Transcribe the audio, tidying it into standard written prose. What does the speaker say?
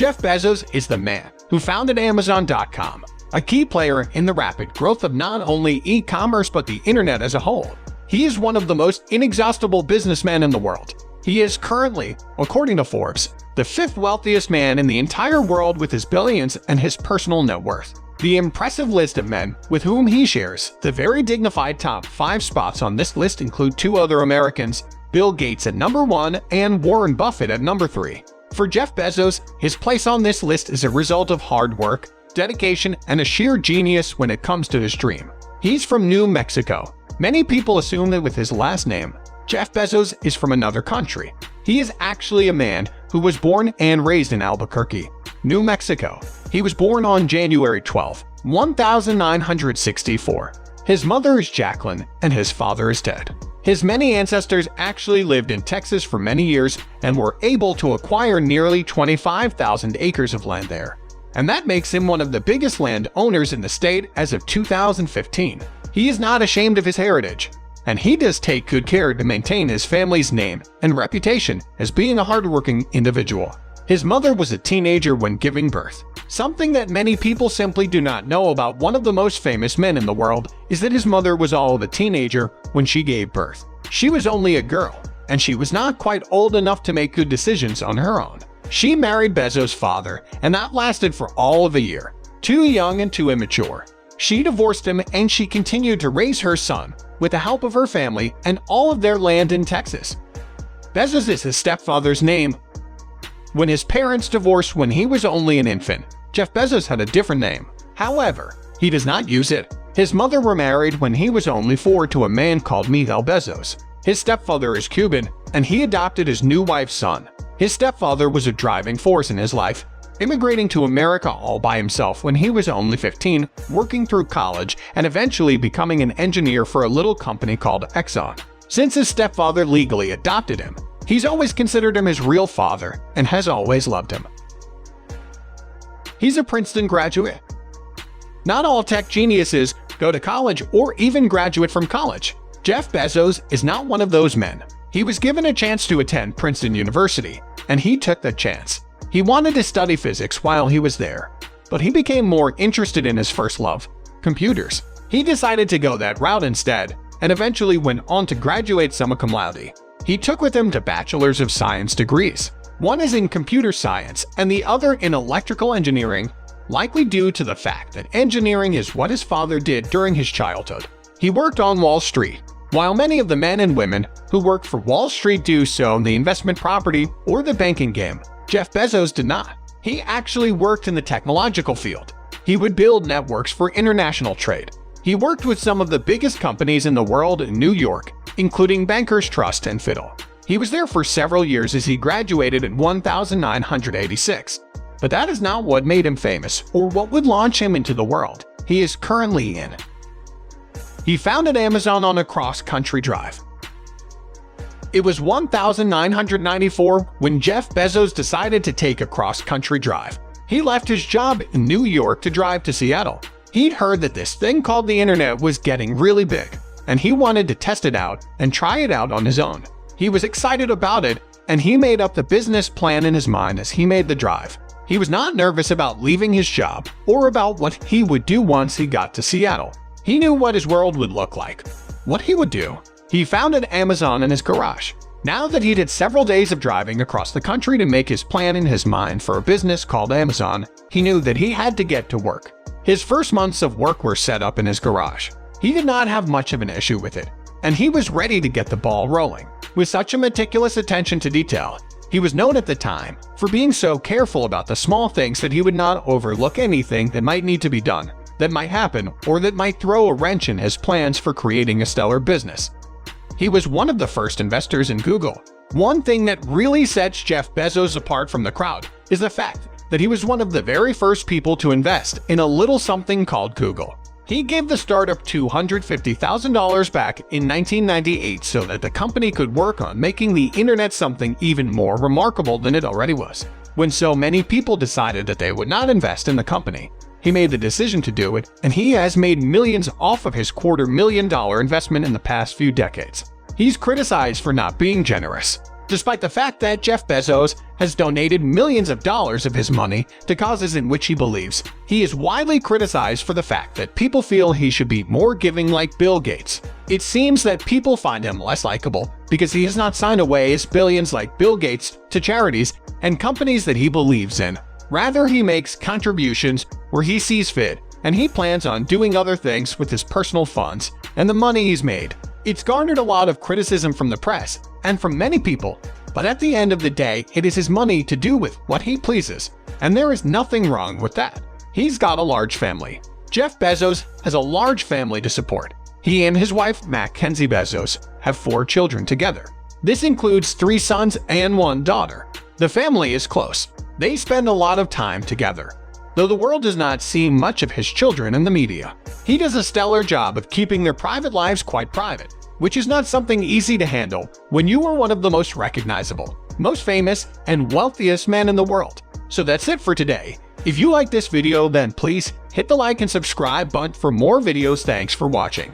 Jeff Bezos is the man who founded Amazon.com, a key player in the rapid growth of not only e-commerce but the internet as a whole. He is one of the most inexhaustible businessmen in the world. He is currently, according to Forbes, the fifth wealthiest man in the entire world with his billions and his personal net worth. The impressive list of men with whom he shares the very dignified top 5 spots on this list include 2 other Americans, Bill Gates at number 1 and Warren Buffett at number 3. For Jeff Bezos, his place on this list is a result of hard work, dedication, and a sheer genius when it comes to his dream. He's from New Mexico. Many people assume that with his last name, Jeff Bezos is from another country. He is actually a man who was born and raised in Albuquerque, New Mexico. He was born on January 12, 1964. His mother is Jacqueline and his father is Ted. His many ancestors actually lived in Texas for many years and were able to acquire nearly 25,000 acres of land there. And that makes him one of the biggest land owners in the state as of 2015. He is not ashamed of his heritage, and he does take good care to maintain his family's name and reputation as being a hardworking individual. His mother was a teenager when giving birth. Something that many people simply do not know about one of the most famous men in the world is that his mother was all of a teenager when she gave birth. She was only a girl, and she was not quite old enough to make good decisions on her own. She married Bezos' father, and that lasted for all of a year. Too young and too immature. She divorced him and she continued to raise her son with the help of her family and all of their land in Texas. Bezos is his stepfather's name. When his parents divorced when he was only an infant, Jeff Bezos had a different name. However, he does not use it. His mother remarried when he was only 4 to a man called Miguel Bezos. His stepfather is Cuban, and he adopted his new wife's son. His stepfather was a driving force in his life, immigrating to America all by himself when he was only 15, working through college, and eventually becoming an engineer for a little company called Exxon. Since his stepfather legally adopted him, he's always considered him his real father and has always loved him. He's a Princeton graduate. Not all tech geniuses go to college or even graduate from college. Jeff Bezos is not one of those men. He was given a chance to attend Princeton University, and he took that chance. He wanted to study physics while he was there, but he became more interested in his first love, computers. He decided to go that route instead, and eventually went on to graduate summa cum laude. He took with him 2 Bachelors of Science degrees. One is in computer science and the other in electrical engineering, likely due to the fact that engineering is what his father did during his childhood. He worked on Wall Street. While many of the men and women who work for Wall Street do so in the investment property or the banking game, Jeff Bezos did not. He actually worked in the technological field. He would build networks for international trade. He worked with some of the biggest companies in the world in New York, including Bankers Trust and Fiddle. He was there for several years as he graduated in 1986. But that is not what made him famous or what would launch him into the world he is currently in. He founded Amazon on a cross-country drive. It was 1994 when Jeff Bezos decided to take a cross-country drive. He left his job in New York to drive to Seattle. He'd heard that this thing called the internet was getting really big, and he wanted to test it out and try it out on his own. He was excited about it, and he made up the business plan in his mind as he made the drive. He was not nervous about leaving his job or about what he would do once he got to Seattle. He knew what his world would look like, what he would do. He founded Amazon in his garage. Now that he'd had several days of driving across the country to make his plan in his mind for a business called Amazon, he knew that he had to get to work. His first months of work were set up in his garage. He did not have much of an issue with it, and he was ready to get the ball rolling. With such a meticulous attention to detail, he was known at the time for being so careful about the small things that he would not overlook anything that might need to be done, that might happen, or that might throw a wrench in his plans for creating a stellar business. He was one of the first investors in Google. One thing that really sets Jeff Bezos apart from the crowd is the fact that he was one of the very first people to invest in a little something called Google. He gave the startup $250,000 back in 1998 so that the company could work on making the internet something even more remarkable than it already was. When so many people decided that they would not invest in the company, he made the decision to do it, and he has made millions off of his $250,000 investment in the past few decades. He's criticized for not being generous. Despite the fact that Jeff Bezos has donated millions of dollars of his money to causes in which he believes, he is widely criticized for the fact that people feel he should be more giving like Bill Gates. It seems that people find him less likable because he has not signed away his billions like Bill Gates to charities and companies that he believes in. Rather, he makes contributions where he sees fit, and he plans on doing other things with his personal funds and the money he's made. It's garnered a lot of criticism from the press and from many people, but at the end of the day, it is his money to do with what he pleases, and there is nothing wrong with that. He's got a large family. Jeff Bezos has a large family to support. He and his wife, Mackenzie Bezos, have 4 children together. This includes 3 sons and 1 daughter. The family is close. They spend a lot of time together. Though the world does not see much of his children in the media, he does a stellar job of keeping their private lives quite private, which is not something easy to handle when you are one of the most recognizable, most famous, and wealthiest men in the world. So that's it for today. If you like this video, then please hit the like and subscribe button for more videos. Thanks for watching.